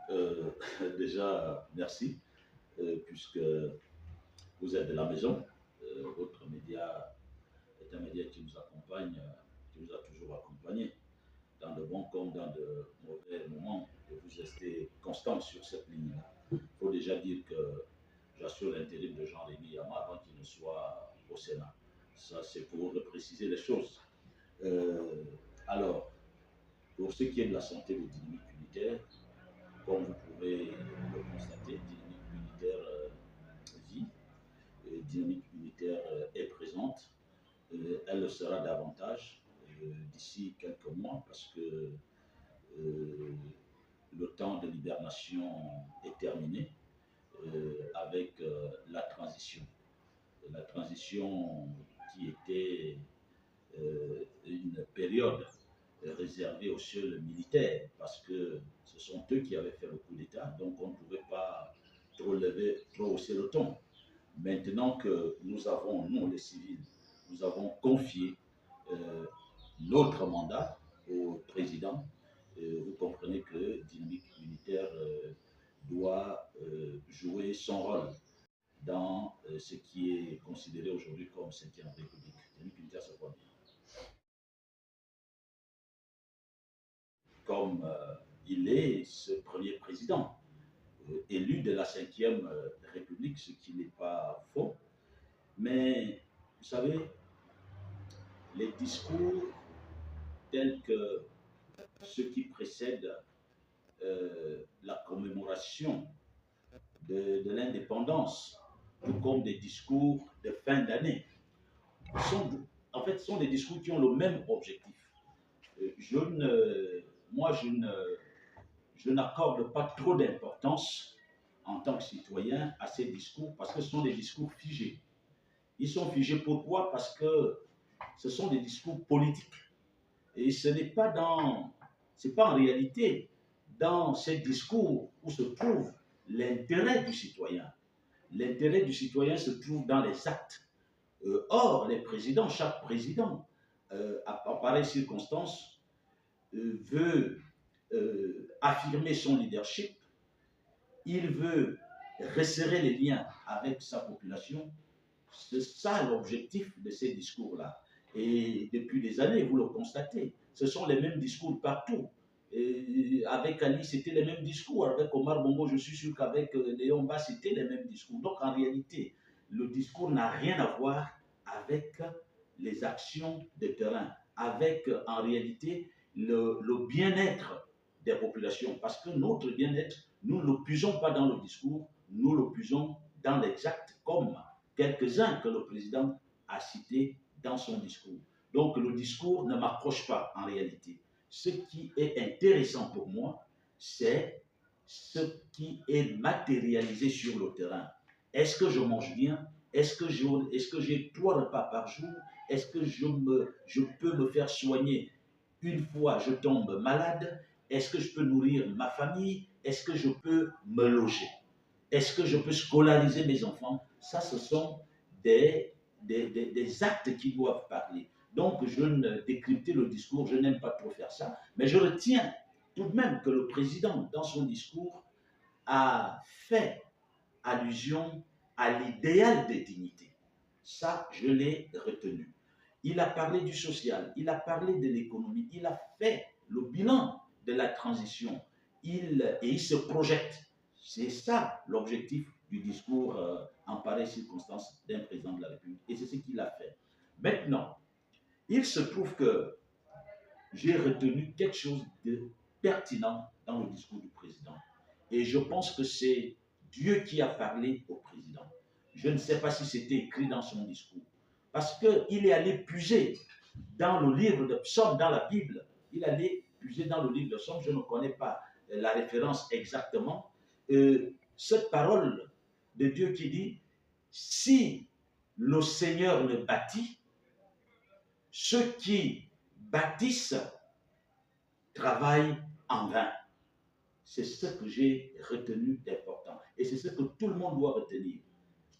Euh, Déjà, merci, puisque vous êtes de la maison. Votre média est un média qui nous accompagne, qui nous a toujours accompagnés, dans de bons comme dans de mauvais moments. Et vous restez constant sur cette ligne-là. Il faut déjà dire que j'assure l'intérim de Jean-Rémy Yama avant qu'il ne soit au Sénat. Ça, c'est pour préciser les choses. Euh, alors, pour ce qui est de la santé de dynamique unitaire, comme vous pouvez le constater, dynamique unitaire vit, dynamique unitaire est présente. Elle le sera davantage d'ici quelques mois parce que le temps de l'hibernation est terminé avec la transition. La transition qui était une période réservée aux seuls militaires parce que ce sont eux qui avaient fait le coup d'État, donc on ne pouvait pas trop hausser le ton. Maintenant que nous avons, nous les civils, nous avons confié euh, notre mandat au président, vous comprenez que Dynamique Unitaire doit jouer son rôle dans ce qui est considéré aujourd'hui comme 5e République. Dynamique Unitaire, c'est quoi? Comme il est ce premier président élu de la 5e République, ce qui n'est pas faux. Mais vous savez, les discours tels que ceux qui précèdent la commémoration de l'indépendance, tout comme des discours de fin d'année, en fait, sont des discours qui ont le même objectif. Je ne, moi, je n'accorde pas trop d'importance en tant que citoyen à ces discours parce que ce sont des discours figés. Ils sont figés pourquoi? Parce que ce sont des discours politiques. Et ce n'est pas c'est pas en réalité dans ces discours où se trouve l'intérêt du citoyen. L'intérêt du citoyen se trouve dans les actes. Or, chaque président, en pareille circonstance, veut affirmer son leadership, il veut resserrer les liens avec sa population. C'est ça l'objectif de ces discours-là. Et depuis des années, vous le constatez, ce sont les mêmes discours partout. Et avec Ali, c'était les mêmes discours. Avec Omar Bongo, je suis sûr qu'avec Léon Bas, c'était les mêmes discours. Donc en réalité, le discours n'a rien à voir avec les actions de terrain, avec en réalité le bien-être des populations. Parce que notre bien-être, nous ne le puisons pas dans le discours, nous le puisons dans les actes comme quelques-uns que le président a cités dans son discours. Donc le discours ne m'accroche pas en réalité. Ce qui est intéressant pour moi, c'est ce qui est matérialisé sur le terrain. Est-ce que je mange bien? Est-ce que j'ai 3 repas par jour? Est-ce que je peux me faire soigner une fois je tombe malade? Est-ce que je peux nourrir ma famille? Est-ce que je peux me loger? Est-ce que je peux scolariser mes enfants? Ça, ce sont des actes qui doivent parler. Donc, je ne décrypte le discours, je n'aime pas trop faire ça, mais je retiens tout de même que le président, dans son discours, a fait allusion à l'idéal de dignité. Ça, je l'ai retenu. Il a parlé du social, il a parlé de l'économie, il a fait le bilan de la transition et il se projette. C'est ça l'objectif du discours en pareille circonstance d'un président de la République. Et c'est ce qu'il a fait. Maintenant, il se trouve que j'ai retenu quelque chose de pertinent dans le discours du président. Et je pense que c'est Dieu qui a parlé au président. Je ne sais pas si c'était écrit dans son discours. Parce qu'il est allé puiser dans le livre de Psaume, dans la Bible. Il est allé puiser dans le livre de Psaume. Je ne connais pas la référence exactement. Cette parole de Dieu qui dit, si le Seigneur ne bâtit, ceux qui bâtissent travaillent en vain. C'est ce que j'ai retenu d'important. Et c'est ce que tout le monde doit retenir.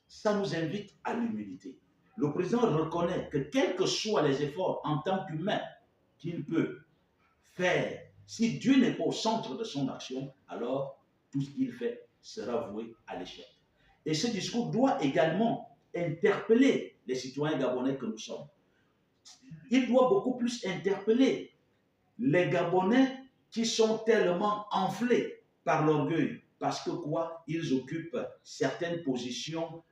Ça nous invite à l'humilité. Le président reconnaît que quels que soient les efforts en tant qu'humain qu'il peut faire, si Dieu n'est pas au centre de son action, alors tout ce qu'il fait sera voué à l'échec. Et ce discours doit également interpeller les citoyens gabonais que nous sommes. Il doit beaucoup plus interpeller les Gabonais qui sont tellement enflés par l'orgueil, parce que quoi, ils occupent certaines positions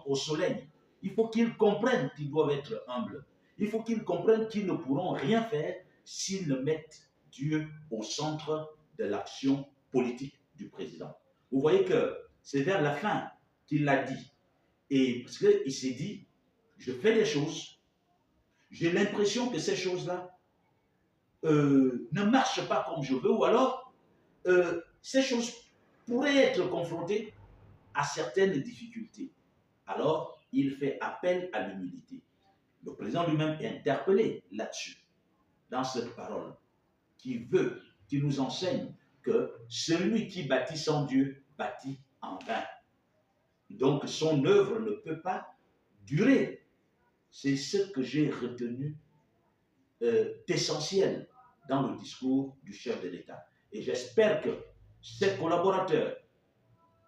au soleil. Il faut qu'ils comprennent qu'ils doivent être humbles. Il faut qu'ils comprennent qu'ils ne pourront rien faire s'ils ne mettent Dieu au centre de l'action politique du président. Vous voyez que c'est vers la fin qu'il l'a dit. Et parce qu'il s'est dit, je fais des choses, j'ai l'impression que ces choses-là ne marchent pas comme je veux, ou alors ces choses pourraient être confrontées à certaines difficultés. Alors, il fait appel à l'humilité. Le président lui-même est interpellé là-dessus, dans cette parole, qui nous enseigne que celui qui bâtit sans Dieu bâtit en vain. Donc, son œuvre ne peut pas durer. C'est ce que j'ai retenu d'essentiel dans le discours du chef de l'État. Et j'espère que ses collaborateurs,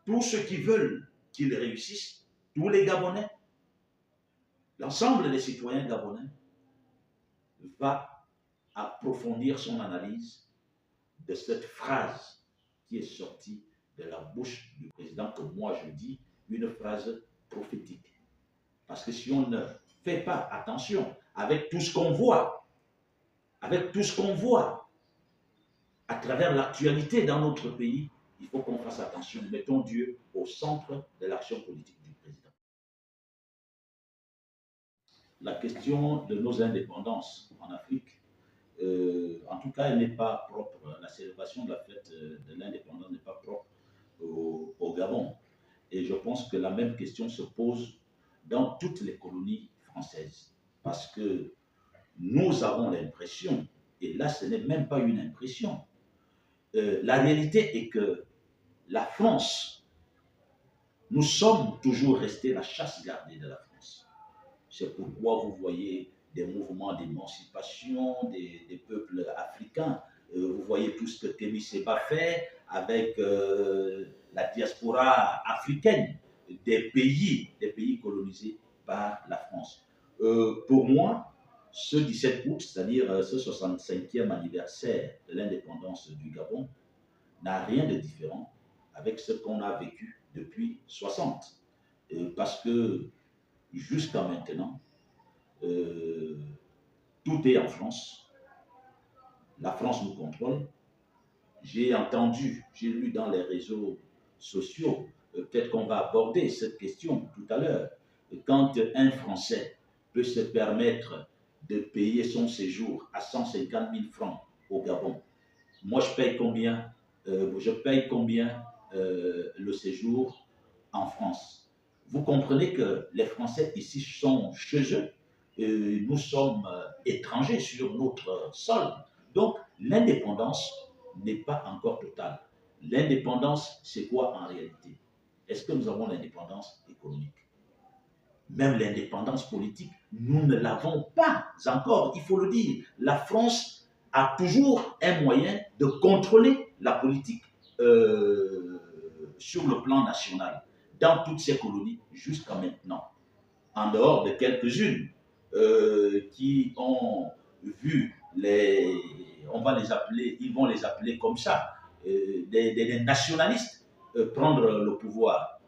tous ceux qui veulent qu'il réussisse, tous les Gabonais, l'ensemble des citoyens gabonais, va approfondir son analyse de cette phrase qui est sortie de la bouche du président, que moi je dis une phrase prophétique. Parce que si on ne fait pas attention avec tout ce qu'on voit, à travers l'actualité dans notre pays, il faut qu'on fasse attention. Mettons Dieu au centre de l'action politique du président. La question de nos indépendances en Afrique, en tout cas, elle n'est pas propre. La célébration de la fête de l'indépendance n'est pas propre au Gabon. Et je pense que la même question se pose dans toutes les colonies françaises. Parce que nous avons l'impression, et là ce n'est même pas une impression, la réalité est que la France, nous sommes toujours restés la chasse gardée de la France. C'est pourquoi vous voyez des mouvements d'émancipation des peuples africains. Vous voyez tout ce que Kémy Séba fait avec la diaspora africaine des pays colonisés par la France. Pour moi, ce 17 août, c'est-à-dire ce 65e anniversaire de l'indépendance du Gabon, n'a rien de différent avec ce qu'on a vécu depuis 60. Parce que jusqu'à maintenant, tout est en France. La France nous contrôle. J'ai entendu, j'ai lu dans les réseaux sociaux, peut-être qu'on va aborder cette question tout à l'heure, quand un Français peut se permettre de payer son séjour à 150 000 francs au Gabon. Moi, je paye combien le séjour en France? Vous comprenez que les Français ici sont chez eux, nous sommes étrangers sur notre sol. Donc, l'indépendance n'est pas encore totale. L'indépendance, c'est quoi en réalité? Est-ce que nous avons l'indépendance économique? Même l'indépendance politique, nous ne l'avons pas encore, il faut le dire. La France a toujours un moyen de contrôler la politique sur le plan national, dans toutes ces colonies jusqu'à maintenant, en dehors de quelques-unes qui ont vu on va les appeler, ils vont les appeler comme ça, des nationalistes prendre le pouvoir.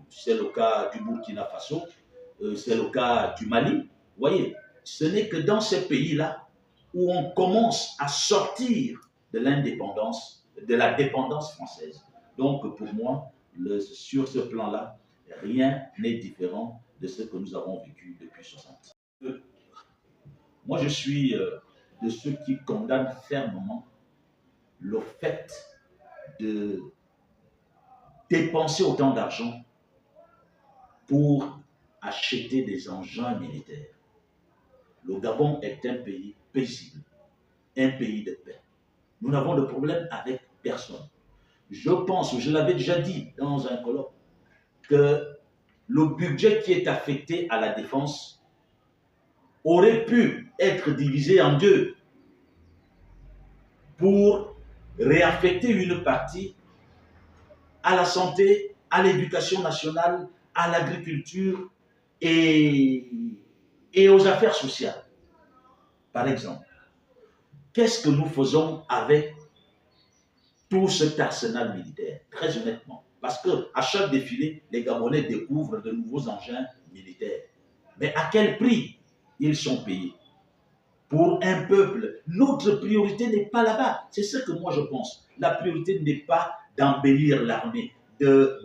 C'est le cas du Burkina Faso, c'est le cas du Mali. Vous voyez, ce n'est que dans ces pays-là où on commence à sortir de l'indépendance, de la dépendance française. Donc, pour moi, sur ce plan-là, rien n'est différent de ce que nous avons vécu depuis 60. Moi, je suis de ceux qui condamnent fermement le fait de dépenser autant d'argent pour acheter des engins militaires. Le Gabon est un pays paisible, un pays de paix. Nous n'avons de problème avec personne. Je pense, je l'avais déjà dit dans un colloque, que le budget qui est affecté à la défense aurait pu être divisé en deux pour réaffecter une partie à la santé, à l'éducation nationale, à l'agriculture et, et aux affaires sociales. Par exemple, qu'est-ce que nous faisons avec tout cet arsenal militaire, très honnêtement? Parce qu'à chaque défilé, les Gabonais découvrent de nouveaux engins militaires. Mais à quel prix ils sont payés? Pour un peuple, notre priorité n'est pas là-bas. C'est ce que moi je pense. La priorité n'est pas d'embellir l'armée.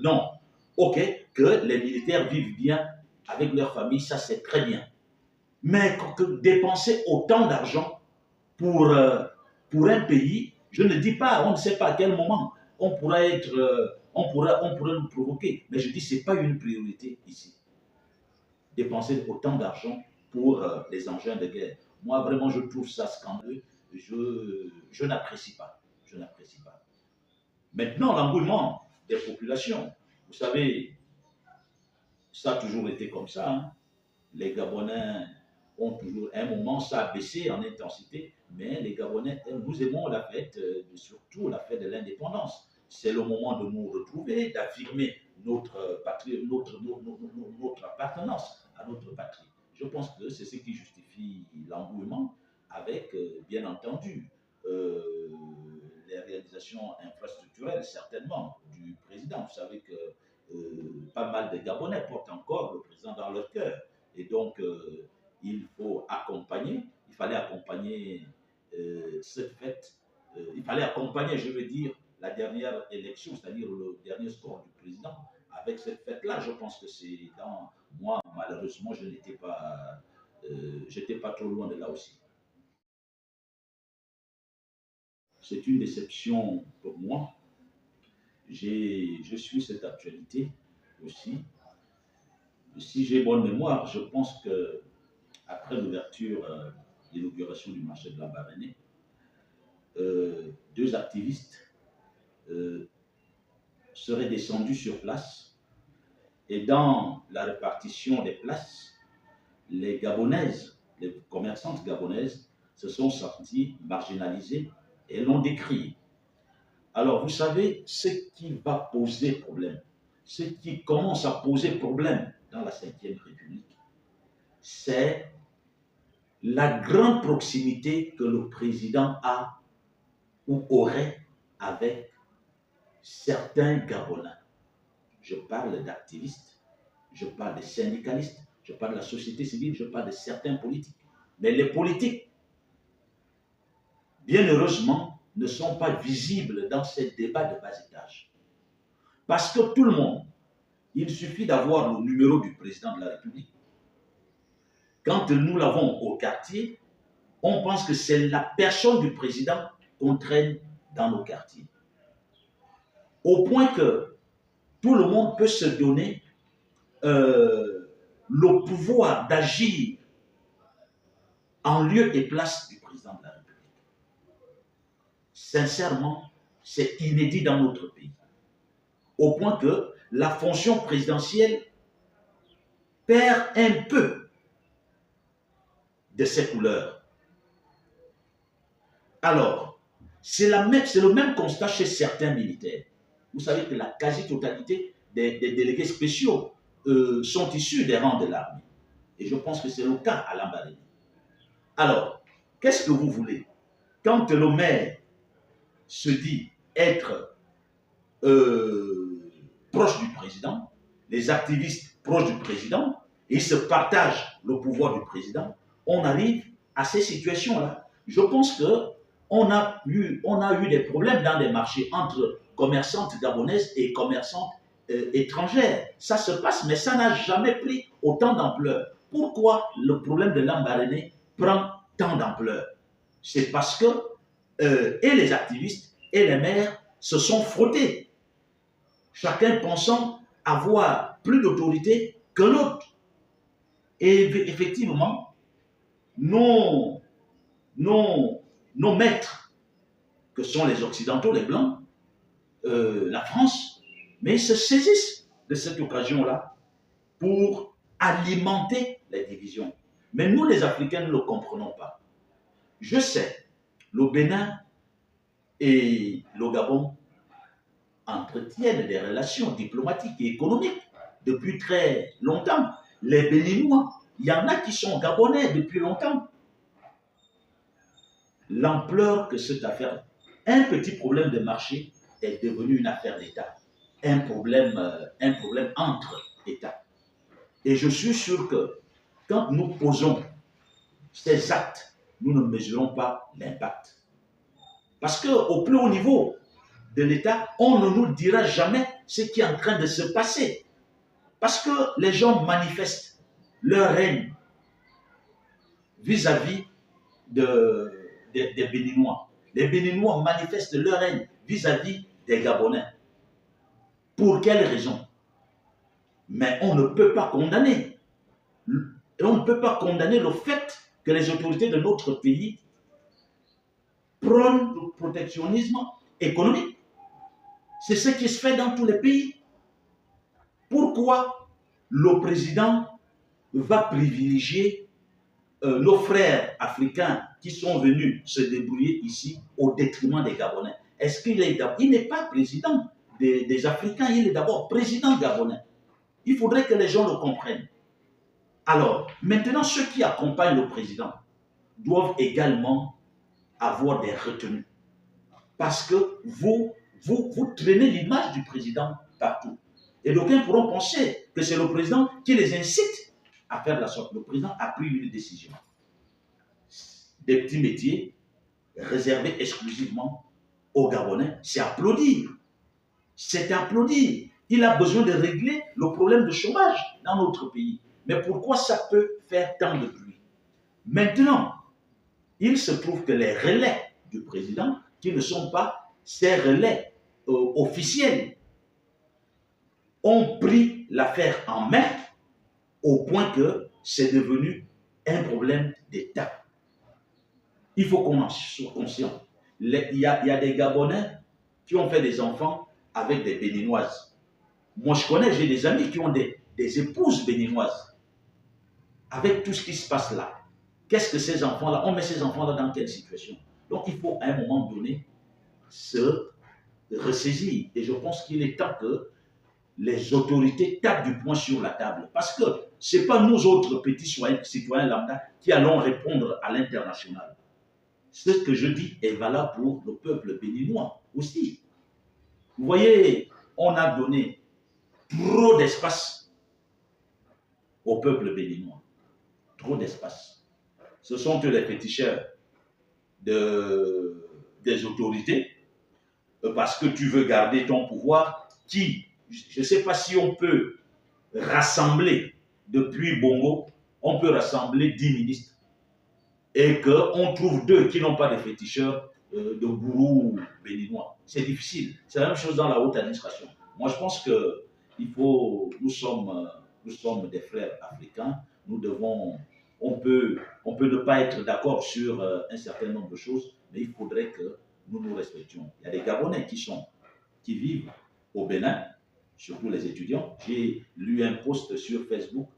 Non. Ok, que les militaires vivent bien avec leur famille, ça c'est très bien. Mais que dépenser autant d'argent pour un pays, je ne dis pas, on ne sait pas à quel moment on pourrait être, on pourrait nous provoquer. Mais je dis, ce n'est pas une priorité ici. Dépenser autant d'argent pour les engins de guerre. Moi, vraiment, je trouve ça scandaleux. Je n'apprécie pas. Je n'apprécie pas. Maintenant, l'engouement des populations. Vous savez, ça a toujours été comme ça. Hein. Les Gabonais ont toujours, à un moment, ça a baissé en intensité, mais les Gabonais, nous aimons la fête, surtout la fête de l'indépendance. C'est le moment de nous retrouver, d'affirmer notre patrie, notre appartenance à notre patrie. Je pense que c'est ce qui justifie l'engouement avec, bien entendu, les réalisations infrastructurelles, certainement, du président. Vous savez que pas mal de Gabonais portent encore le président dans leur cœur. Et donc, il faut accompagner, il fallait accompagner cette fête, il fallait accompagner, je veux dire, la dernière élection, c'est-à-dire le dernier score du président, avec cette fête-là. Je pense que c'est dans... Moi, malheureusement, je n'étais pas... j'étais pas trop loin de là aussi. C'est une déception pour moi. Je suis cette actualité aussi. Si j'ai bonne mémoire, je pense que après l'ouverture, l'inauguration du marché de la Barénée, deux activistes seraient descendus sur place et dans la répartition des places, les Gabonaises, les commerçantes gabonaises se sont senties marginalisées et l'ont décrié. Alors, vous savez, ce qui va poser problème, ce qui commence à poser problème dans la Ve République, c'est la grande proximité que le président a ou aurait avec certains Gabonais. Je parle d'activistes, je parle de syndicalistes, je parle de la société civile, je parle de certains politiques. Mais les politiques, bien heureusement, ne sont pas visibles dans ces débats de bas étage. Parce que tout le monde, il suffit d'avoir le numéro du président de la République. Quand nous l'avons au quartier, on pense que c'est la personne du président qu'on traîne dans nos quartiers. Au point que tout le monde peut se donner le pouvoir d'agir en lieu et place du président de la République. Sincèrement, c'est inédit dans notre pays. Au point que la fonction présidentielle perd un peu de ses couleurs. Alors, c'est le même constat chez certains militaires. Vous savez que la quasi-totalité des délégués spéciaux sont issus des rangs de l'armée. Et je pense que c'est le cas à Lambaréné. Alors, qu'est-ce que vous voulez? Quand le maire se dit être proche du président, les activistes proches du président, et se partagent le pouvoir du président, on arrive à ces situations-là. Je pense qu'on a eu des problèmes dans les marchés entre commerçantes gabonaises et commerçantes étrangères. Ça se passe, mais ça n'a jamais pris autant d'ampleur. Pourquoi le problème de Lambaréné prend tant d'ampleur? C'est parce que et les activistes et les maires se sont frottés, chacun pensant avoir plus d'autorité que l'autre. Et effectivement, nos maîtres, que sont les Occidentaux, les Blancs, la France, mais ils se saisissent de cette occasion-là pour alimenter les divisions. Mais nous, les Africains, ne le comprenons pas. Je sais, le Bénin et le Gabon entretiennent des relations diplomatiques et économiques depuis très longtemps. Les Béninois, il y en a qui sont Gabonais depuis longtemps. L'ampleur que cette affaire, un petit problème de marché est devenu une affaire d'État, un problème entre États. Et je suis sûr que quand nous posons ces actes, nous ne mesurons pas l'impact. Parce qu'au plus haut niveau de l'État, on ne nous dira jamais ce qui est en train de se passer. Parce que les gens manifestent leur règne vis-à-vis des Béninois. Les Béninois manifestent leur règne vis-à-vis des Gabonais. Pour quelles raisons? Mais on ne peut pas condamner. Et on ne peut pas condamner le fait que les autorités de notre pays prônent le protectionnisme économique. C'est ce qui se fait dans tous les pays. Pourquoi le président va privilégier nos frères africains qui sont venus se débrouiller ici au détriment des Gabonais? Est-ce qu'il est d'abord... Il n'est pas président des Africains, il est d'abord président gabonais. Il faudrait que les gens le comprennent. Alors, maintenant, ceux qui accompagnent le président doivent également avoir des retenues. Parce que vous traînez l'image du président partout. Et d'aucuns pourront penser que c'est le président qui les incite à faire de la sorte. Le président a pris une décision. Des petits métiers réservés exclusivement aux Gabonais, c'est applaudir. C'est applaudir. Il a besoin de régler le problème de chômage dans notre pays. Mais pourquoi ça peut faire tant de bruit? Maintenant, il se trouve que les relais du président, qui ne sont pas ces relais officiels, ont pris l'affaire en main au point que c'est devenu un problème d'État. Il faut qu'on en soit conscient. Il y a des Gabonais qui ont fait des enfants avec des Béninoises. Moi, je connais, j'ai des amis qui ont des épouses béninoises. Avec tout ce qui se passe là, qu'est-ce que ces enfants-là, on met ces enfants-là dans quelle situation? Donc, il faut à un moment donné se ressaisir. Et je pense qu'il est temps que les autorités tapent du poing sur la table. Parce que ce n'est pas nous autres petits citoyens lambda qui allons répondre à l'international. Ce que je dis est valable pour le peuple béninois aussi. Vous voyez, on a donné trop d'espace au peuple béninois. Trop d'espace. Ce sont eux les féticheurs des autorités parce que tu veux garder ton pouvoir qui, je ne sais pas si on peut rassembler depuis Bongo, on peut rassembler 10 ministres et qu'on trouve 2 qui n'ont pas de féticheurs de gourous béninois. C'est difficile. C'est la même chose dans la haute administration. Moi, je pense que nous sommes des frères africains. Nous devons, on peut ne pas être d'accord sur un certain nombre de choses, mais il faudrait que nous nous respections. Il y a des Gabonais qui vivent au Bénin, surtout les étudiants. J'ai lu un post sur Facebook,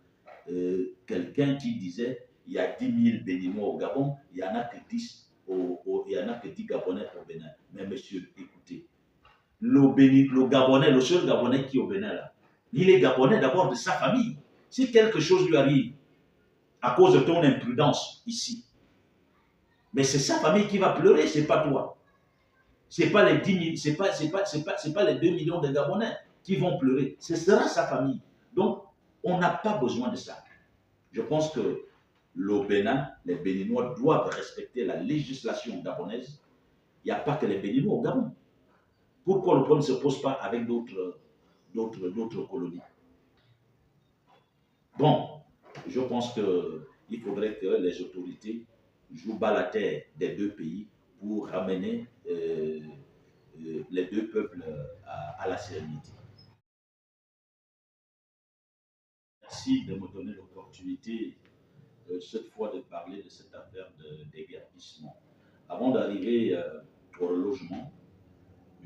quelqu'un qui disait il y a 10 000 Béninois au Gabon, il n'y en a que 10 il y en a que 10 Gabonais au Bénin. Mais monsieur, écoutez, le Gabonais, le seul Gabonais qui est au Bénin là, il est Gabonais d'abord de sa famille. Si quelque chose lui arrive à cause de ton imprudence ici, mais c'est sa famille qui va pleurer, c'est pas toi. C'est pas les 10 000, c'est pas les 2 millions de Gabonais qui vont pleurer. Ce sera sa famille. Donc, on n'a pas besoin de ça. Je pense que le Bénin, les Béninois doivent respecter la législation gabonaise. Il n'y a pas que les Béninois au Gabon. Pourquoi le problème ne se pose pas avec d'autres colonies? Bon, je pense qu'il faudrait que les autorités jouent bas la terre des 2 pays pour ramener les 2 peuples à la sérénité. Merci de me donner l'opportunité cette fois de parler de cette affaire de déguerpissement. Avant d'arriver au relogement,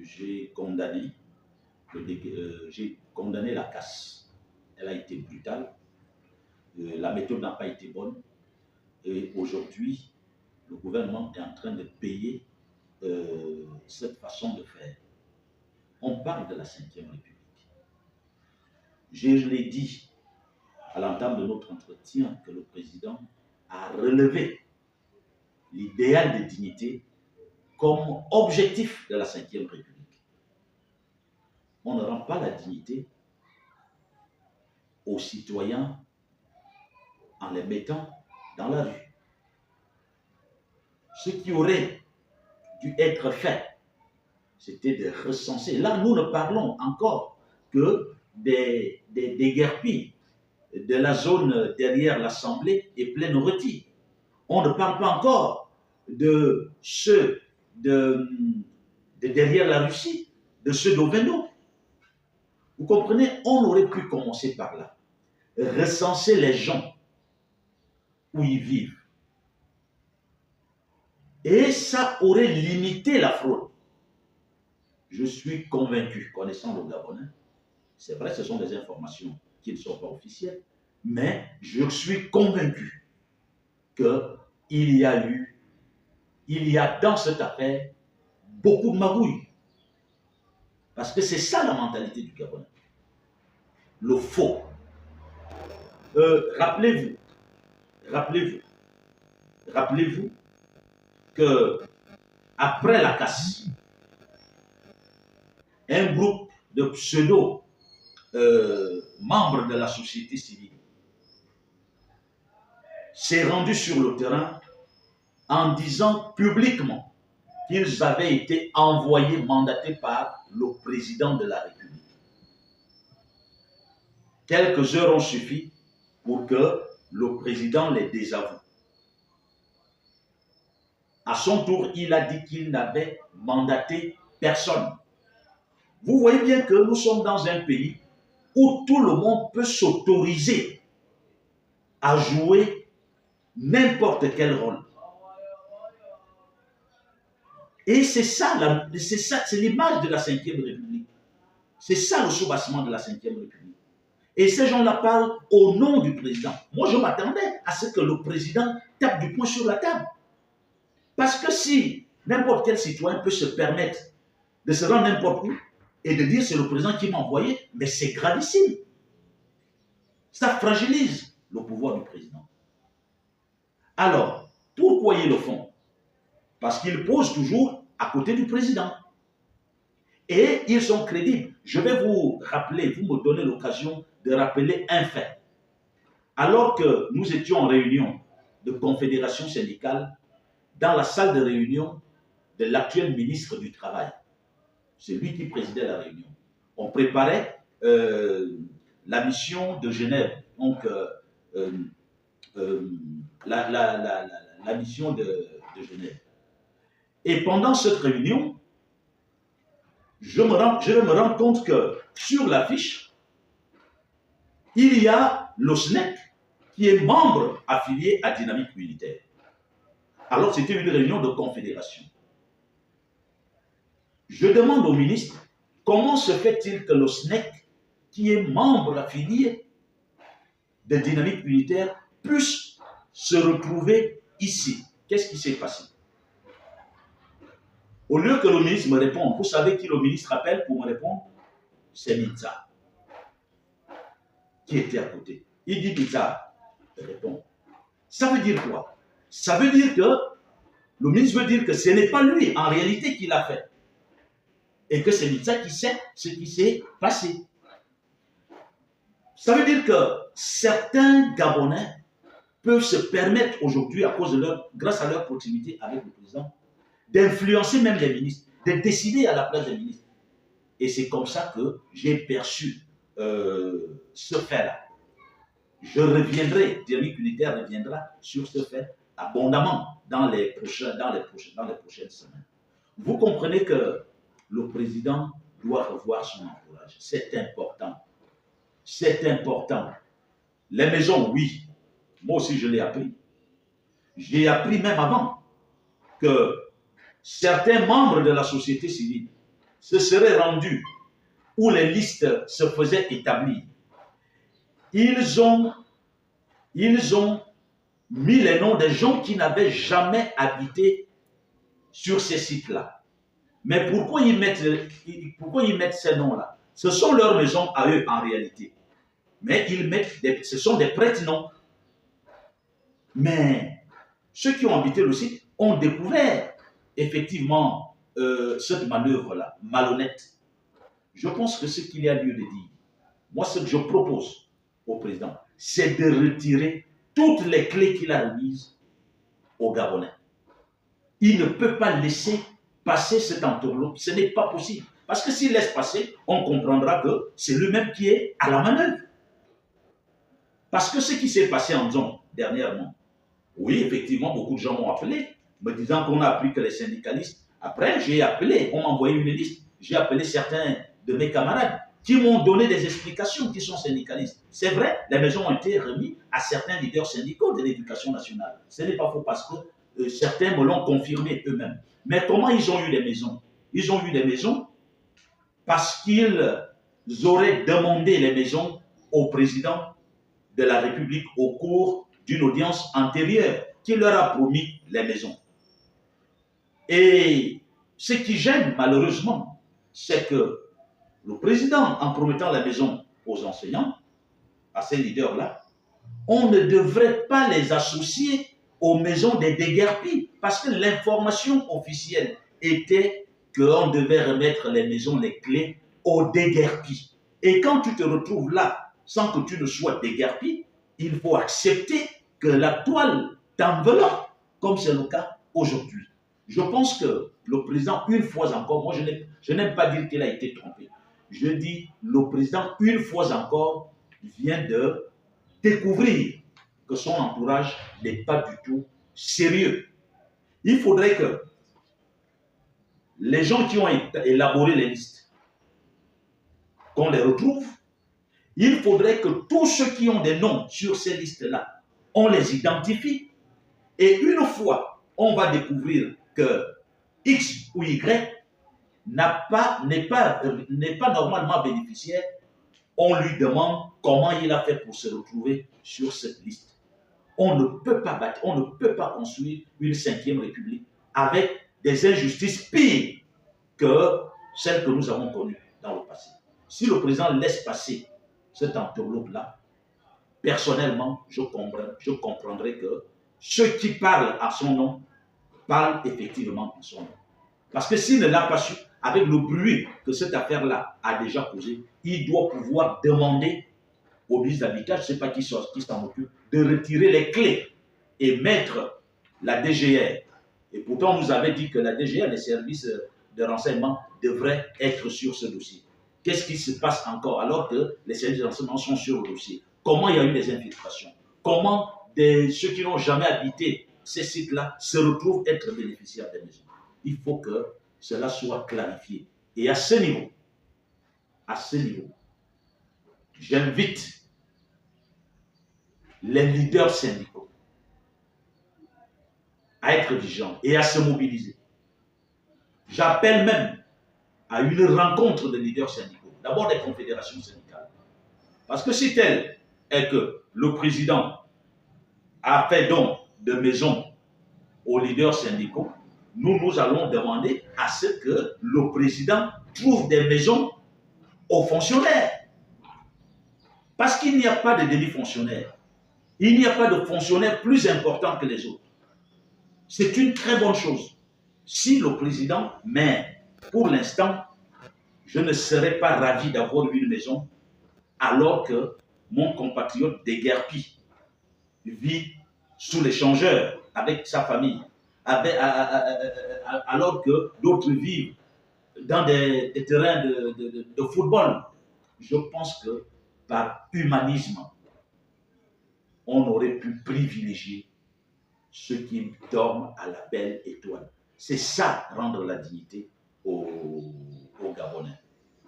j'ai condamné la casse. Elle a été brutale. La méthode n'a pas été bonne. Et aujourd'hui, le gouvernement est en train de payer cette parle de la Cinquième République. Je l'ai dit à l'entame de notre entretien que le président a relevé l'idéal de dignité comme objectif de la Cinquième République. On ne rend pas la dignité aux citoyens en les mettant dans la rue. Ce qui aurait dû être fait, c'était de recenser. Là, nous ne parlons encore que des guerpilles de la zone derrière l'Assemblée et Plaine-Rôtie. On ne parle pas encore de ceux de derrière la Russie, de ceux d'Ovendo. Vous comprenez, on aurait pu commencer par là. Recenser les gens où ils vivent. Et ça aurait limité la fraude. Je suis convaincu, connaissant le Gabonais, c'est vrai, ce sont des informations qui ne sont pas officielles, mais je suis convaincu qu'il y a dans cette affaire beaucoup de magouilles. Parce que c'est ça la mentalité du Gabonais. Le faux. Rappelez-vous que après la casse, un groupe de pseudo membres de la société civile s'est rendu sur le terrain en disant publiquement qu'ils avaient été envoyés, mandatés par le président de la République. Quelques heures ont suffi pour que le président les désavoue. À son tour, il a dit qu'il n'avait mandaté personne. Vous voyez bien que nous sommes dans un pays où tout le monde peut s'autoriser à jouer n'importe quel rôle. Et c'est ça, c'est l'image de la Cinquième République. C'est ça le soubassement de la Cinquième République. Et ces gens-là parlent au nom du président. Moi, je m'attendais à ce que le président tape du poing sur la table. Parce que si n'importe quel citoyen peut se permettre de se rendre n'importe où et de dire c'est le président qui m'a envoyé, mais c'est gravissime. Ça fragilise le pouvoir du président. Alors, pourquoi ils le font? Parce qu'ils posent toujours à côté du président. Et ils sont crédibles. Je vais vous rappeler, vous me donnez l'occasion de rappeler un fait. Alors que nous étions en réunion de confédération syndicale, dans la salle de réunion de l'actuel ministre du Travail, c'est lui qui présidait la réunion. On préparait la mission de Genève, donc la mission de Genève. Et pendant cette réunion, je me rends compte que sur l'affiche, il y a le SNEC qui est membre affilié à Dynamique Militaire. Alors c'était une réunion de confédération. Je demande au ministre, comment se fait-il que le SNEC, qui est membre affilié de Dynamique Militaire, puisse se retrouver ici? Qu'est-ce qui s'est passé? Au lieu que le ministre me réponde, vous savez qui le ministre appelle pour me répondre? C'est Mitza, qui était à côté. Il dit Mitza, répond. Ça veut dire quoi? Ça veut dire que le ministre veut dire que ce n'est pas lui en réalité qui l'a fait. Et que c'est Mitza qui sait ce qui s'est passé. Ça veut dire que certains Gabonais peuvent se permettre aujourd'hui, grâce à leur proximité avec le président, d'influencer même les ministres, de décider à la place des ministres. Et c'est comme ça que j'ai perçu ce fait-là. Je reviendrai, Dynamique Militaire reviendra sur ce fait abondamment dans les prochaines semaines. Vous comprenez que le président doit revoir son entourage. C'est important. C'est important. Les maisons, oui. Moi aussi, je l'ai appris. J'ai appris même avant que certains membres de la société civile se seraient rendus où les listes se faisaient établir. Ils ont mis les noms des gens qui n'avaient jamais habité sur ces sites-là. Mais pourquoi ils mettent ces noms-là? Ce sont leurs maisons à eux en réalité. Mais ce sont des prête-noms. Mais ceux qui ont habité le site ont découvert effectivement cette manœuvre-là, malhonnête. Je pense que ce qu'il y a lieu de dire, moi ce que je propose au président, c'est de retirer toutes les clés qu'il a remises aux Gabonais. Il ne peut pas laisser passer cette entourloupe, ce n'est pas possible. Parce que s'il laisse passer, on comprendra que c'est lui-même qui est à la manœuvre. Parce que ce qui s'est passé en zone dernièrement, oui, effectivement, beaucoup de gens m'ont appelé, me disant qu'on a appris que les syndicalistes, après j'ai appelé, on m'a envoyé une liste, j'ai appelé certains de mes camarades qui m'ont donné des explications qui sont syndicalistes. C'est vrai, les maisons ont été remises à certains leaders syndicaux de l'éducation nationale. Ce n'est pas faux parce que certains me l'ont confirmé eux-mêmes. Mais comment ils ont eu des maisons? Ils ont eu des maisons parce qu'ils auraient demandé les maisons au président de la République au cours d'une audience antérieure qui leur a promis les maisons. Et ce qui gêne malheureusement, c'est que le président, en promettant la maison aux enseignants, à ces leaders-là, on ne devrait pas les associer aux maisons des déguerpis, parce que l'information officielle était qu'on devait remettre les maisons, les clés aux déguerpis. Et quand tu te retrouves là, sans que tu ne sois déguerpi, il faut accepter que la toile t'enveloppe, comme c'est le cas aujourd'hui. Je pense que le président, une fois encore, moi je n'aime pas dire qu'il a été trompé. Je dis, le président, une fois encore, vient de découvrir que son entourage n'est pas du tout sérieux. Il faudrait que les gens qui ont élaboré les listes, qu'on les retrouve. Il faudrait que tous ceux qui ont des noms sur ces listes-là, on les identifie. Et une fois, on va découvrir que X ou Y n'est pas normalement bénéficiaire, on lui demande comment il a fait pour se retrouver sur cette liste. On ne peut pas battre, on ne peut pas construire une 5e République avec des injustices pires que celles que nous avons connues dans le passé. Si le président laisse passer cette entourloupe-là, personnellement, je comprendrai que ceux qui parlent à son nom parlent effectivement à son nom. Parce que s'il ne l'a pas su, avec le bruit que cette affaire-là a déjà causé, il doit pouvoir demander au ministre de l'Habitat, je ne sais pas qui s'en occupe, de retirer les clés et mettre la DGR. Et pourtant, on nous avait dit que la DGR, les services de renseignement, devraient être sur ce dossier. Qu'est-ce qui se passe encore alors que les services de renseignement sont sur le dossier? Comment il y a eu des infiltrations? Comment ceux qui n'ont jamais habité ces sites-là se retrouvent être bénéficiaires des maisons? Il faut que cela soit clarifié. Et à ce niveau, j'invite les leaders syndicaux à être vigilants et à se mobiliser. J'appelle même à une rencontre de leaders syndicaux, d'abord des confédérations syndicales. Parce que si tel est que le président a fait don de maisons aux leaders syndicaux, nous allons demander à ce que le président trouve des maisons aux fonctionnaires. Parce qu'il n'y a pas de demi-fonctionnaires. Il n'y a pas de fonctionnaires plus importants que les autres. C'est une très bonne chose. Si le président, mais pour l'instant, je ne serais pas ravi d'avoir une maison alors que mon compatriote déguerpi vit sous l'échangeur avec sa famille, alors que d'autres vivent dans des terrains de football. Je pense que par humanisme, on aurait pu privilégier ceux qui dorment à la belle étoile. C'est ça, rendre la dignité aux Gabonais.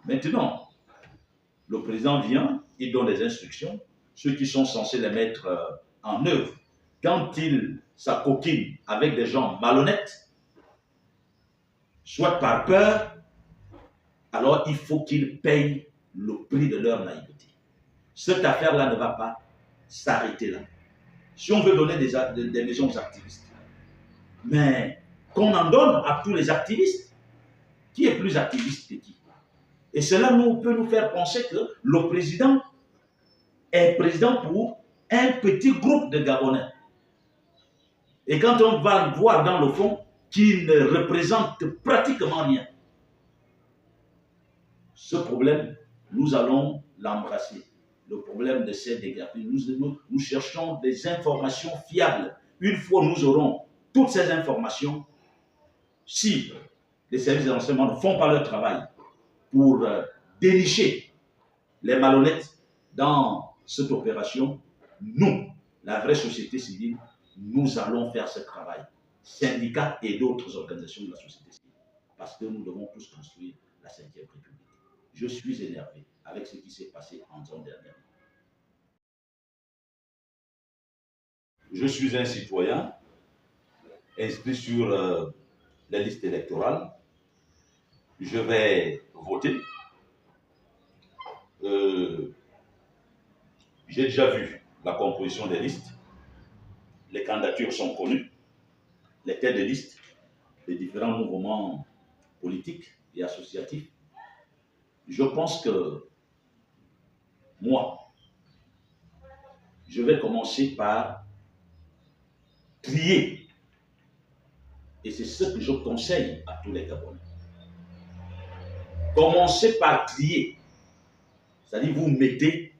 Maintenant, le président vient, il donne des instructions, ceux qui sont censés les mettre en œuvre. Quand il s'acoquine avec des gens malhonnêtes, soit par peur, alors il faut qu'ils payent le prix de leur naïveté. Cette affaire-là ne va pas s'arrêter là. Si on veut donner des maisons aux activistes, mais qu'on en donne à tous les activistes. Qui est plus activiste que qui? Et cela peut nous faire penser que le président est président pour un petit groupe de Gabonais. Et quand on va voir dans le fond qu'il ne représente pratiquement rien, ce problème, nous allons l'embrasser. Le problème de ces dégâts. Nous cherchons des informations fiables. Une fois nous aurons toutes ces informations, si les services de renseignement ne font pas leur travail pour dénicher les malhonnêtes dans cette opération, nous, la vraie société civile, nous allons faire ce travail. Syndicats et d'autres organisations de la société civile. Parce que nous devons tous construire la 5e République. Je suis énervé avec ce qui s'est passé en zone dernière. Je suis un citoyen inscrit sur la liste électorale. Je vais voter. J'ai déjà vu la composition des listes. Les candidatures sont connues. Les têtes de liste des différents mouvements politiques et associatifs. Je pense que moi, je vais commencer par trier. Et c'est ce que je conseille à tous les Gabonais. Commencez par trier. C'est-à-dire vous mettez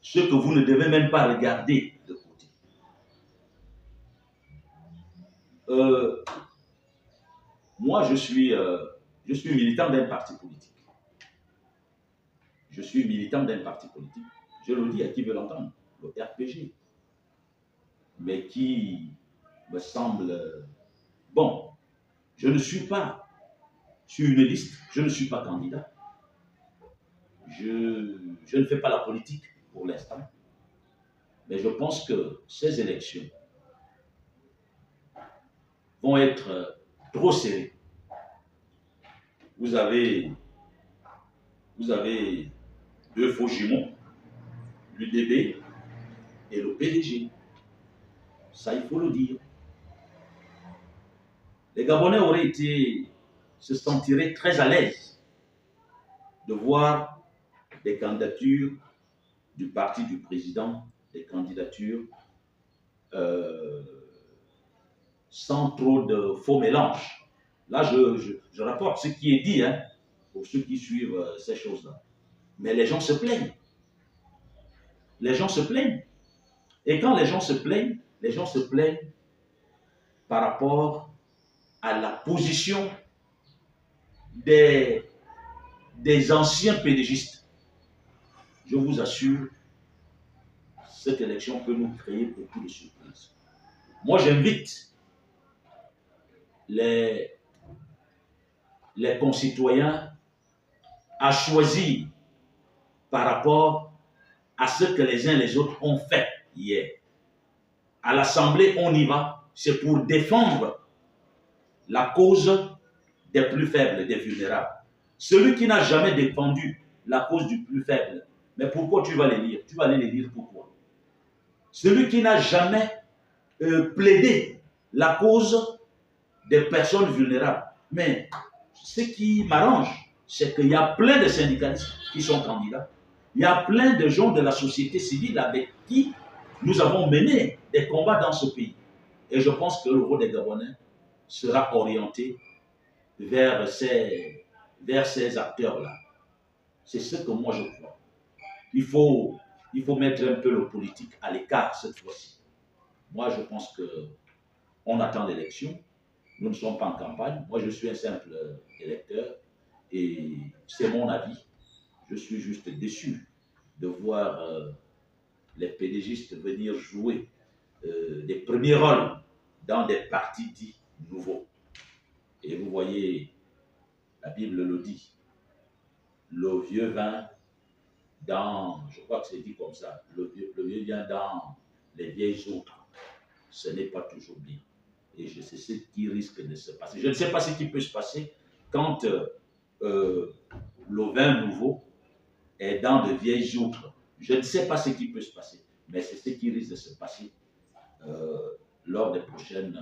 ce que vous ne devez même pas regarder de côté. Moi, je suis militant d'un parti politique. Je suis militant d'un parti politique. Je le dis à qui veut l'entendre, le RPG. Mais qui me semble... Bon, je ne suis pas sur une liste, je ne suis pas candidat. Je ne fais pas la politique pour l'instant. Mais je pense que ces élections vont être trop serrées. Vous avez deux faux jumeaux, l'UDB et le PDG. Ça, il faut le dire. Les Gabonais se sentiraient très à l'aise de voir des candidatures du parti du président, des candidatures sans trop de faux mélange. Là, je rapporte ce qui est dit, hein, pour ceux qui suivent ces choses-là. Mais les gens se plaignent. Les gens se plaignent. Et quand les gens se plaignent par rapport à la position des anciens pédégistes. Je vous assure, cette élection peut nous créer beaucoup de surprises. Moi, j'invite les concitoyens à choisir par rapport à ce que les uns et les autres ont fait hier. À l'Assemblée, on y va, c'est pour défendre la cause des plus faibles, des vulnérables. Celui qui n'a jamais défendu la cause du plus faible, mais pourquoi tu vas les lire? Tu vas aller les lire pourquoi? Celui qui n'a jamais plaidé la cause des personnes vulnérables. Mais ce qui m'arrange, c'est qu'il y a plein de syndicalistes qui sont candidats. Il y a plein de gens de la société civile avec qui nous avons mené des combats dans ce pays. Et je pense que le vote des Gabonais sera orienté vers ces acteurs-là. C'est ce que moi je crois. Il faut mettre un peu le politique à l'écart cette fois-ci. Moi, je pense qu'on attend l'élection. Nous ne sommes pas en campagne. Moi, je suis un simple électeur et c'est mon avis. Je suis juste déçu de voir les pédégistes venir jouer des premiers rôles dans des partis dits nouveaux. Et vous voyez, la Bible le dit, le vieux vin dans, je crois que c'est dit comme ça, le vieux vin dans les vieilles outres, ce n'est pas toujours bien. Et je sais ce qui risque de se passer. Je ne sais pas ce qui peut se passer quand le vin nouveau est dans de vieilles outres. Je ne sais pas ce qui peut se passer, mais c'est ce qui risque de se passer lors des prochaines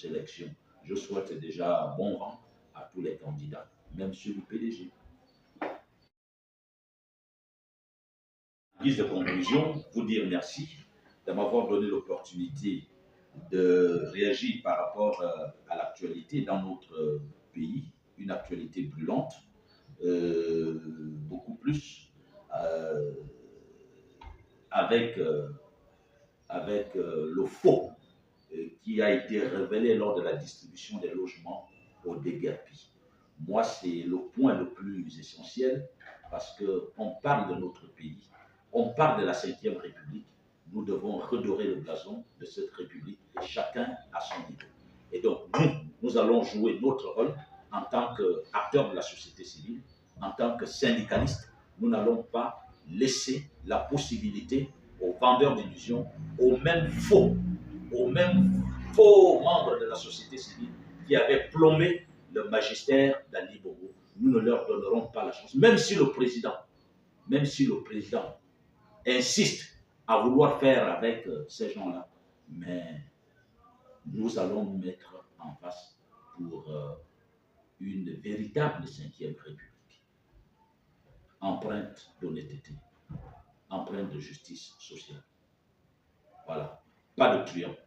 élections. Je souhaite déjà bon vent à tous les candidats, même ceux du PDG. En guise de conclusion, vous dire merci de m'avoir donné l'opportunité de réagir par rapport à l'actualité dans notre pays, une actualité brûlante, beaucoup plus, euh, avec, le faux qui a été révélé lors de la distribution des logements au déguerpi. Moi, c'est le point le plus essentiel parce qu'on parle de notre pays, on parle de la Ve République. Nous devons redorer le blason de cette République et chacun à son niveau. Et donc, nous allons jouer notre rôle en tant qu'acteurs de la société civile, en tant que syndicalistes. Nous n'allons pas laisser la possibilité aux vendeurs d'illusions, aux mêmes faux membres de la société civile qui avaient plombé le magistère d'Ali Bongo. Nous ne leur donnerons pas la chance, même si le président insiste à vouloir faire avec ces gens-là, mais nous allons nous mettre en face pour une véritable Ve République, empreinte d'honnêteté, empreinte de justice sociale. Voilà, pas de triomphe.